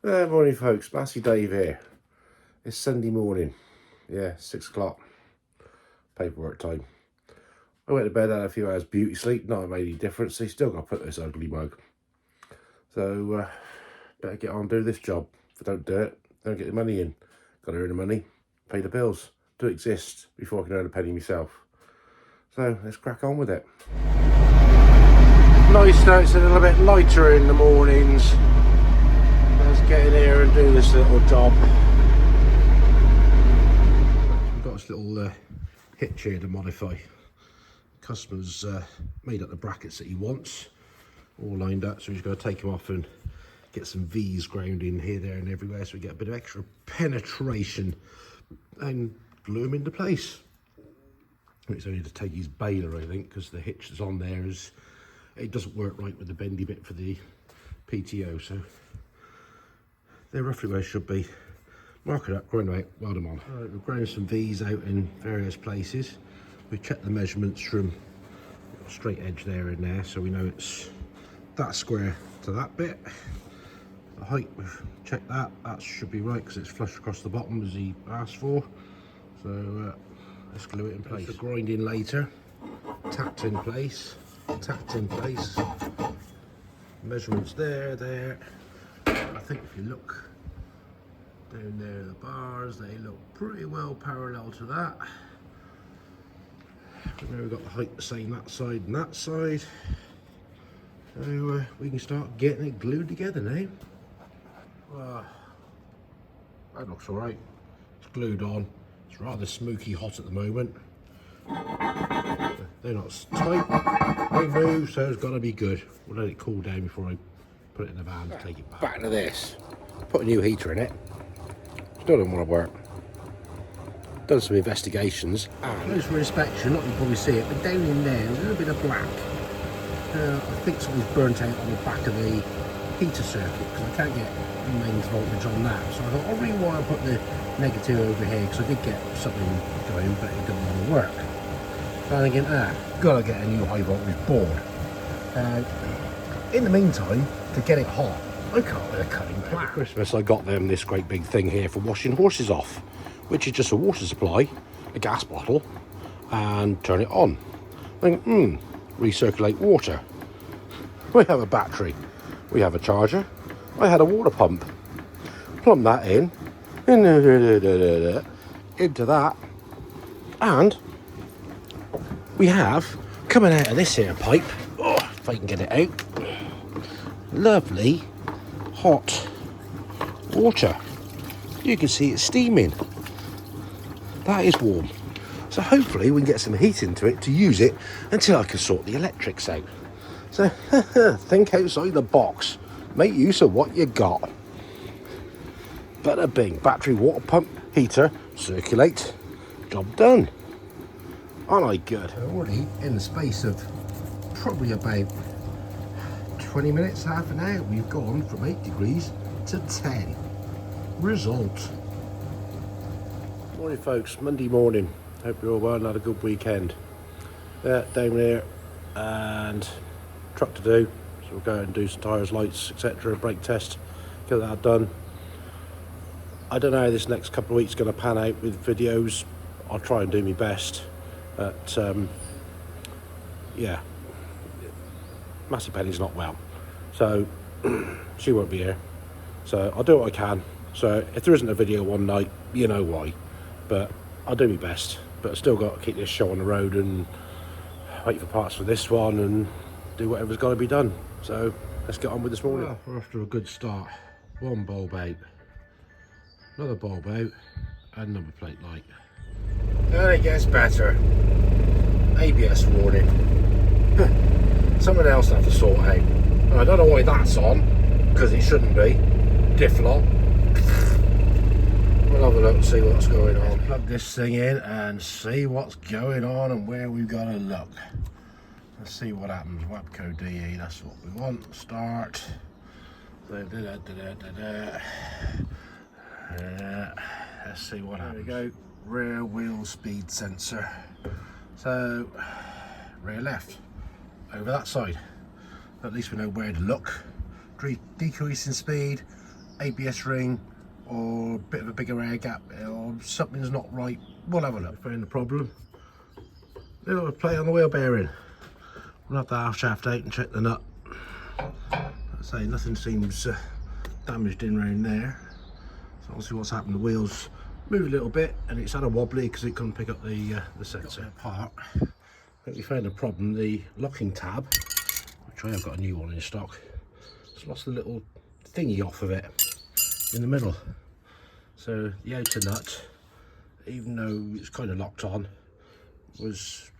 Morning folks, Massey Dave here. It's Sunday morning, yeah, 6 o'clock, paperwork time. I went to bed, had a few hours beauty sleep, not made any difference, they still got to put this ugly mug. So, better get on and do this job. If I don't do it, don't get the money in. Got to earn the money, pay the bills, do exist before I can earn a penny myself. So, let's crack on with it. Nice though, it's a little bit lighter in the mornings. Let's get in here and do this little job. We've got this little hitch here to modify. Customer's made up the brackets that he wants, all lined up, so he's going to take them off and get some V's ground in here, there and everywhere, so we get a bit of extra penetration and glue them into place. It's only to take his baler, I think, because the hitch that's on there it doesn't work right with the bendy bit for the PTO, so they're roughly where it should be. Mark it up, grind them out, weld them on. Right, we've ground some V's out in various places. We've checked the measurements from straight edge there and there, so we know it's that square to that bit. The height, we've checked that should be right because it's flush across the bottom as he asked for. So let's glue it in place. The grinding later, tapped in place, measurements there. I think if you look down there, the bars, they look pretty well parallel to that. And now we've got the height the same that side and that side. So we can start getting it glued together now. That looks alright. It's glued on. It's rather smoky hot at the moment. They're not tight, they move, so it's got to be good. We'll let it cool down before I put it in the van to take it back. Back to this. Put a new heater in it. Still don't want to work. Done some investigations. Close for inspection, not you probably see it, but down in there, there's a little bit of black. I think something's burnt out on the back of the heater circuit because I can't get the mains voltage on that. So I thought I'll rewire, put the negative over here because I did get something going, but it didn't want to work. So I'm thinking, gotta get a new high voltage board. In the meantime, to get it hot, I can't with a cutting plat. For Christmas I got them this great big thing here for washing horses off, which is just a water supply, a gas bottle, and turn it on. I think, recirculate water. We have a battery, we have a charger, I had a water pump. Plumb that in, into that, and we have, coming out of this here pipe, if I can get it out, lovely hot water. You can see it steaming. That is warm. So hopefully we can get some heat into it to use it until I can sort the electrics out. So think outside the box. Make use of what you got. Bada bing. Battery, water pump, heater, circulate. Job done. Aren't I good? Already in the space of probably about 20 minutes, half an hour, we've gone from 8 degrees to 10. Result. Morning folks, Monday morning. Hope you're all well and had a good weekend. Down there and truck to do. So we'll go out and do some tyres, lights, etc. Brake test, get that done. I don't know how this next couple of weeks is going to pan out with videos. I'll try and do my best. But yeah, Massey Penny's not well, so she won't be here. So I'll do what I can. So if there isn't a video one night, you know why. But I'll do my best. But I've still got to keep this show on the road and wait for parts for this one and do whatever's got to be done. So let's get on with this morning. Well, we're off to a good start. One bulb out, another bulb out, and number plate light. And it gets better. ABS warning. Someone else will have to sort out. And I don't know why that's on, because it shouldn't be. Diff lock. We'll have a look and see what's going on. Let's plug this thing in and see what's going on and where we've got to look. Let's see what happens. WAPCO DE, that's what we want. Start. Let's see what happens. There we go. Rear wheel speed sensor. So rear left over that side. At least we know where to look. Decreasing speed, ABS ring or a bit of a bigger air gap or something's not right. We'll have a look. Found the problem. Little play on the wheel bearing. We'll have the half shaft out and check the nut. I say nothing seems damaged in around there. So obviously what's happened, the wheels move a little bit and it's had a wobbly because it couldn't pick up the sensor apart. But we found a problem, the locking tab, which I have got a new one in stock, it's lost the little thingy off of it in the middle. So the outer nut, even though it's kind of locked on, was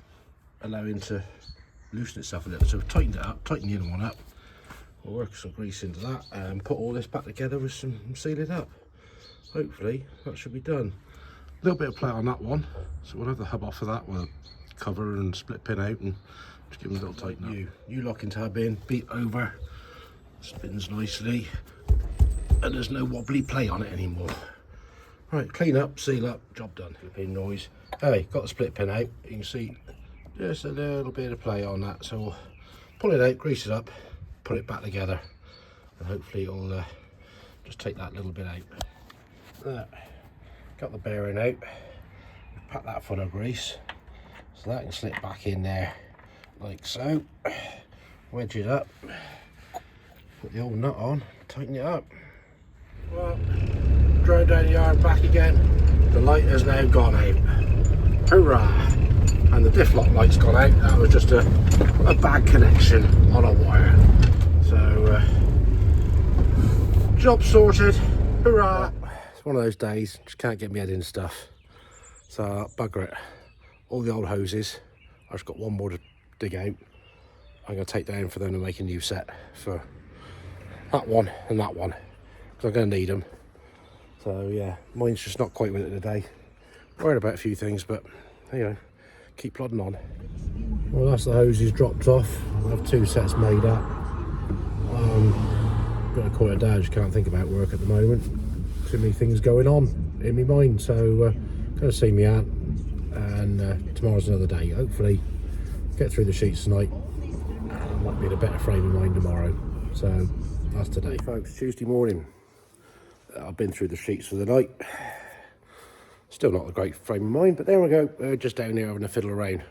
allowing to loosen itself a little. So we've tightened it up, tightened the inner one up. We'll work some grease into that and put all this back together with some seal it up. Hopefully that should be done. A little bit of play on that one, so we'll have the hub off of that. We'll cover and split pin out and just give them a little tighten up. New locking tab in, beat over, spins nicely, and there's no wobbly play on it anymore. Right, clean up, seal up, job done. Pin noise. Hey, got the split pin out. You can see just a little bit of play on that. So we'll pull it out, grease it up, put it back together, and hopefully it'll just take that little bit out. Got the bearing out. Pack that full of grease, so that can slip back in there like so. Wedge it up, put the old nut on, tighten it up. Well, drove down the yard, back again. The light has now gone out. Hurrah! And the diff lock light's gone out. That was just a bad connection on a wire. So, job sorted. Hurrah! It's one of those days, just can't get my head in stuff. So, bugger it. All the old hoses, I've just got one more to dig out. I'm going to take down for them to make a new set for that one and that one, because I'm going to need them. So yeah, mine's just not quite with it today. Worried about a few things, but you know, keep plodding on. Well, that's the hoses dropped off. I have two sets made up. Gonna call it a day. I just can't think about work at the moment. Too many things going on in my mind. So gonna see me out, and tomorrow's another day. Hopefully, get through the sheets tonight. Might be in a better frame of mind tomorrow. So that's today, folks. Tuesday morning. I've been through the sheets for the night. Still not a great frame of mind, but there we go. We're just down here having a fiddle around.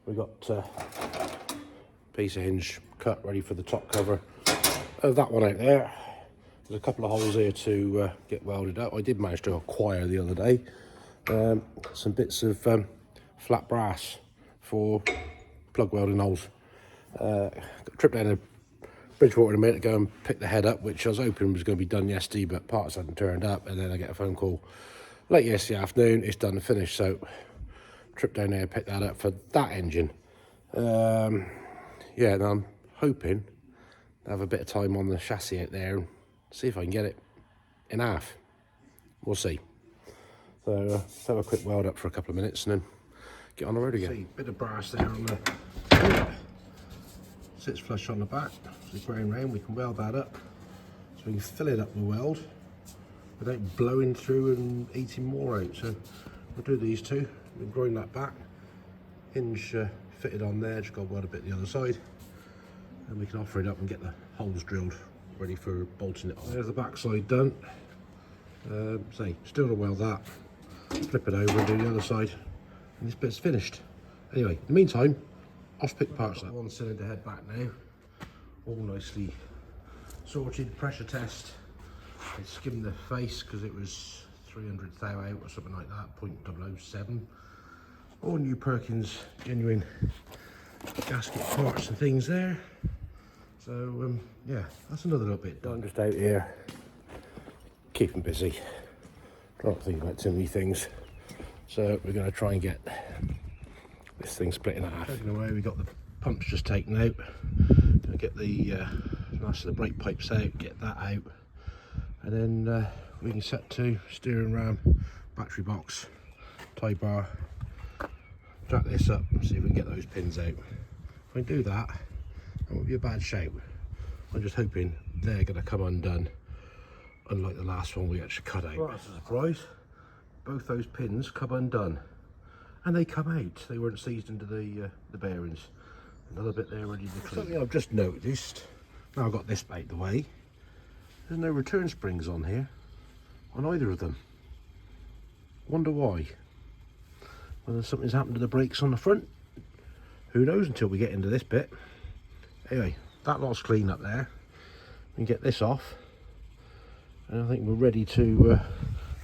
We've got a piece of hinge cut ready for the top cover. That one out there. There's a couple of holes here to get welded up. I did manage to acquire the other day some bits of flat brass for plug welding holes. Got a trip down to Bridgewater in a minute to go and pick the head up, which I was hoping was going to be done yesterday, but parts hadn't turned up, and then I get a phone call late yesterday afternoon, it's done and finished. So trip down there, pick that up for that engine. Yeah, and I'm hoping to have a bit of time on the chassis out there and see if I can get it in half. We'll see. So let's have a quick weld up for a couple of minutes and then get on the road again. See, bit of brass there on the sits flush on the back, so it's going round. We can weld that up so we can fill it up with weld without blowing through and eating more out. So we'll do these two. We'll grind that back, hinge fitted on there, just got to weld a bit the other side, and we can offer it up and get the holes drilled ready for bolting it on. There's the back side done. Still to weld that, flip it over and do the other side, and this bit's finished. Anyway, in the meantime, off pick parts up. One cylinder head back now, all nicely sorted. Pressure test. I skimmed the face because it was 300 thou out or something like that, 0.007. All new Perkins genuine gasket parts and things there. So yeah, that's another little bit done. I'm just out here keeping busy, trying not to think about too many things. So we're going to try and get this thing split in half. Taken away, we got the pumps just taken out. Gonna get the rest of the brake pipes out, get that out, and then we can set to steering ram, battery box, tie bar, jack this up and see if we can get those pins out. If we do that, that won't be a bad shout. I'm just hoping they're gonna come undone, unlike the last one we actually cut out. Well, that's a surprise. Both those pins come undone. And they come out. They weren't seized into the bearings. Another bit there ready to clean. Something I've just noticed, now I've got this out the way, There's no return springs on here, on either of them. Wonder why. Whether something's happened to the brakes on the front, who knows until we get into this bit. Anyway, that lot's clean up there. We can get this off, and I think we're ready to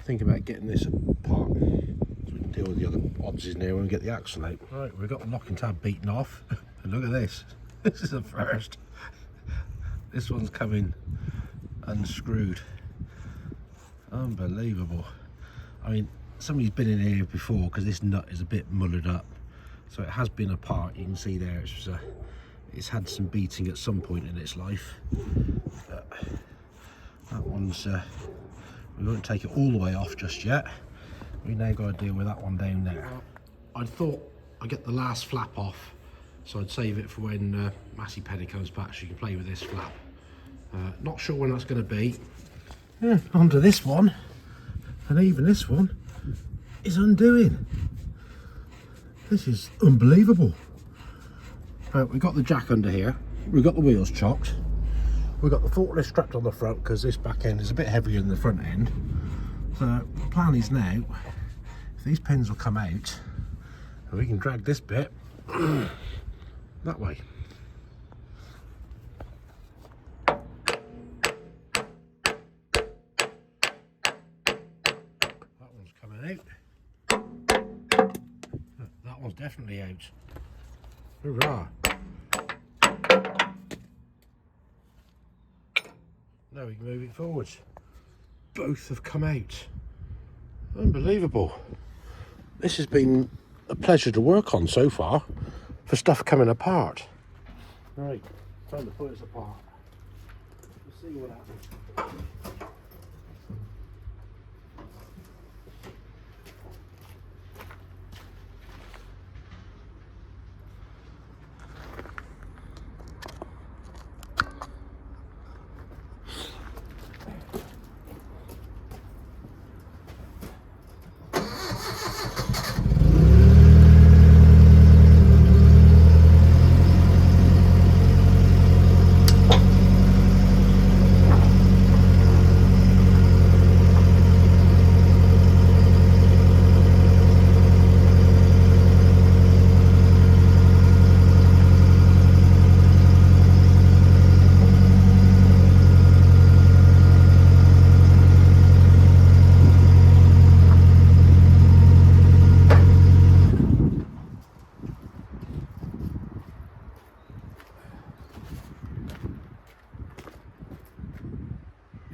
think about getting this apart, so we can deal with the other odds in there when we get the axle out. Right, we've got the locking tab beaten off, and look at this. This is the first. This one's coming unscrewed. Unbelievable. I mean, somebody's been in here before, because this nut is a bit mullered up, so it has been apart. You can see there it's had some beating at some point in its life. That one's we won't take it all the way off just yet. We now got to deal with that one down there. I thought I'd get the last flap off, so I'd save it for when Massey Penny comes back, so you can play with this flap. Not sure when that's going to be. Yeah, onto this one, and even this one is undoing. This is unbelievable. We've got the jack under here, we've got the wheels chocked, we've got the forklift strapped on the front because this back end is a bit heavier than the front end. So the plan is now, if these pins will come out, we can drag this bit that way. That one's coming out. That one's definitely out. Hurrah! Now we can move it forwards. Both have come out. Unbelievable. This has been a pleasure to work on so far, for stuff coming apart. Right, time to put this apart. Let's see what happens.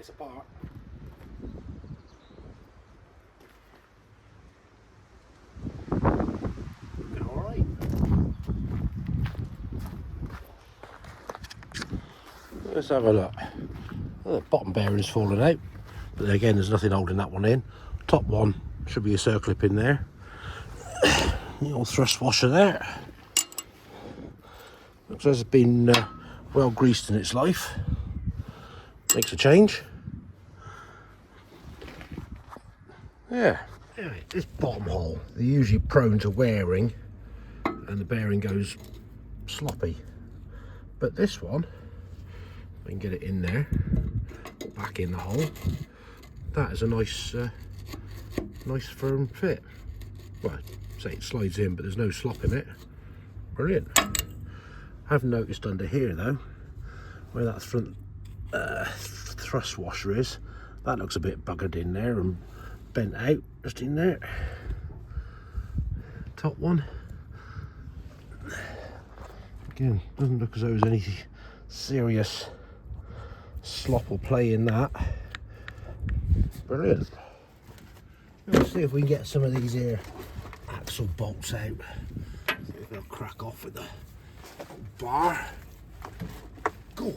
It's apart. Looking all right. Let's have a look. Oh, the bottom bearing's fallen out, but then again, there's nothing holding that one in. Top one should be a circlip in there. The old thrust washer there. Looks as it's been well greased in its life. Makes a change. Yeah. Anyway, this bottom hole, they're usually prone to wearing and the bearing goes sloppy. But this one, I can get it in there, back in the hole. That is a nice, nice firm fit. Well, I'd say it slides in, but there's no slop in it. Brilliant. I've noticed under here though, where that front thrust washer is, that looks a bit buggered in there and bent out just in there. Top one, again, doesn't look as though there's any serious slop or play in that. Brilliant. Let's see if we can get some of these here axle bolts out. See if they'll crack off with the bar. Go.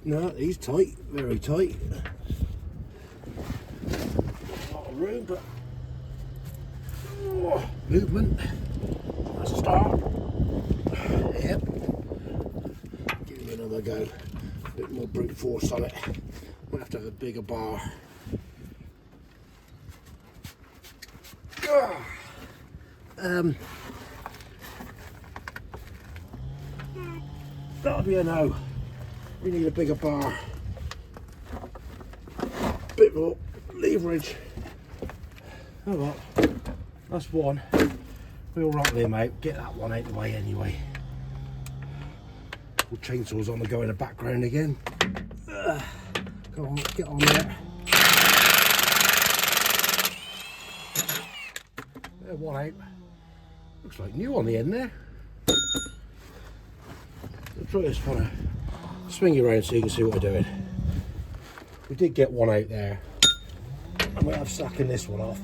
No, he's tight, very tight. A lot of room, but movement. That's a start. Yep. Give it another go. A bit more brute force on it. Might have to have a bigger bar. That'll be a no. We need a bigger bar. bit more leverage. Oh well, that's one. We'll rattle him out, get that one out of the way anyway. We'll chainsaws on the go in the background again. Come on, get on there. There, one out. Looks like new on the end there. I'll try this one. Swing you around so you can see what we're doing. We did get one out there. I might have sacking this one off.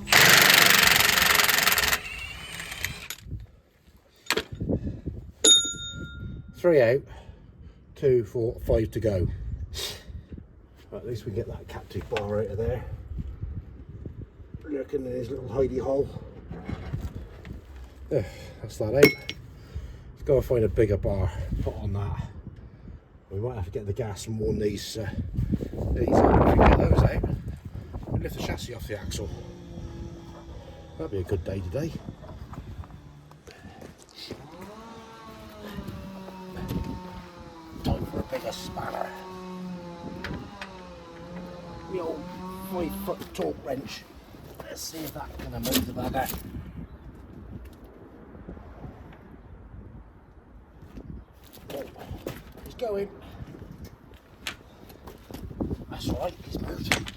Three out, 2, 4, 5 to go. At least we get that captive bar out of there. Lurking in his little hidey hole. Yeah, that's that out. Let's go and find a bigger bar, put on that. We might have to get the gas and warm these out. If we get those out, we'll lift the chassis off the axle. That'd be a good day today. Time for a bigger spanner. The old 5-foot torque wrench. Let's see if that's going to move the bugger. Oh, he's going. That's right, he's moved.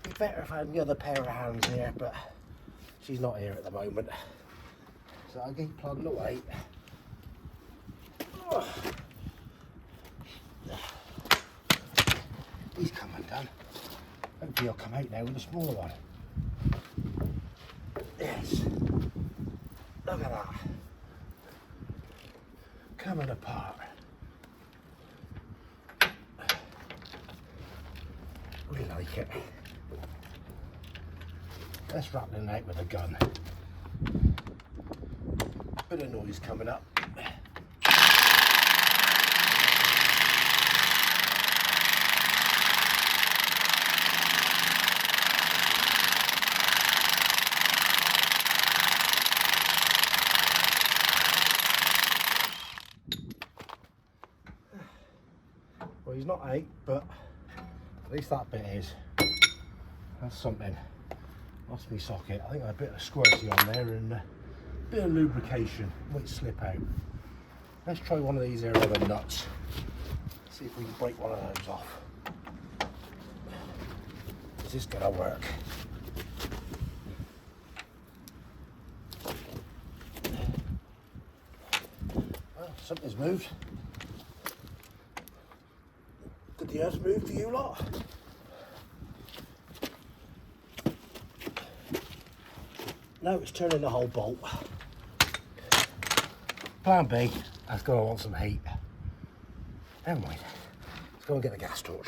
Be better if I had the other pair of hands here, but she's not here at the moment. So I'll keep plodding away. Oh. He's come undone. Hopefully he'll come out now with a smaller one. Yes. Look at that. Coming apart. We like it. Let's rattle it out with a gun. Bit of noise coming up. Well, he's not out, but at least that bit is. That's something. Lost me socket. I think I had a bit of squirty on there and a bit of lubrication. Might slip out. Let's try one of these here other nuts. See if we can break one of those off. Is this gonna work? Well, something's moved. Did the earth move for you lot? No, it's turning the whole bolt. Plan B, that's going to want some heat. Never mind. Let's go and get the gas torch.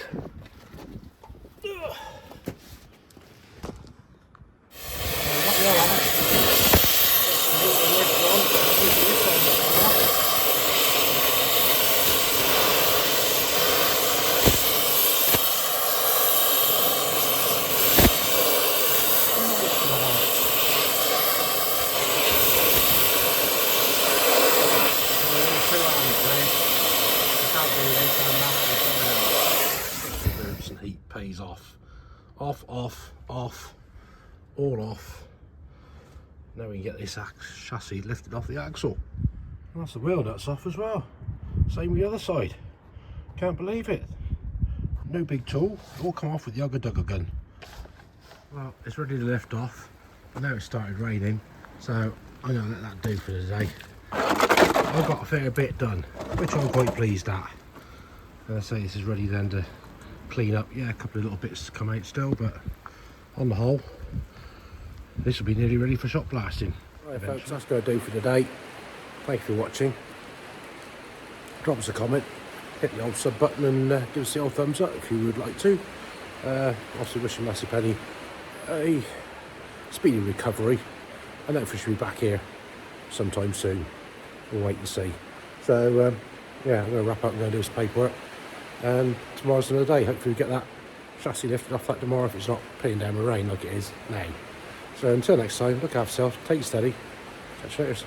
And heat pays off. Off, off, off, all off. Now we can get this chassis lifted off the axle. That's the wheel nuts off as well. Same with the other side. Can't believe it. No big tool, all come off with the Ugga Dugga gun. Well, it's ready to lift off. I know it started raining, so I'm going to let that do for today. I've got a fair bit done, which I'm quite pleased at. And I say this is ready then to clean up. Yeah, a couple of little bits to come out still, but on the whole, this will be nearly ready for shot blasting. Right folks, that's going to do for today. Thank you for watching. Drop us a comment, hit the old sub button and give us the old thumbs up if you would like to. Obviously wishing Massey a speedy recovery, and hopefully she'll be back here sometime soon. We'll wait and see. So yeah, I'm going to wrap up and go and do some paperwork, and tomorrow's another day. Hopefully we get that chassis lifted off that tomorrow if it's not peeing down with rain like it is now. So until next time, look after yourself, take it steady, catch you later.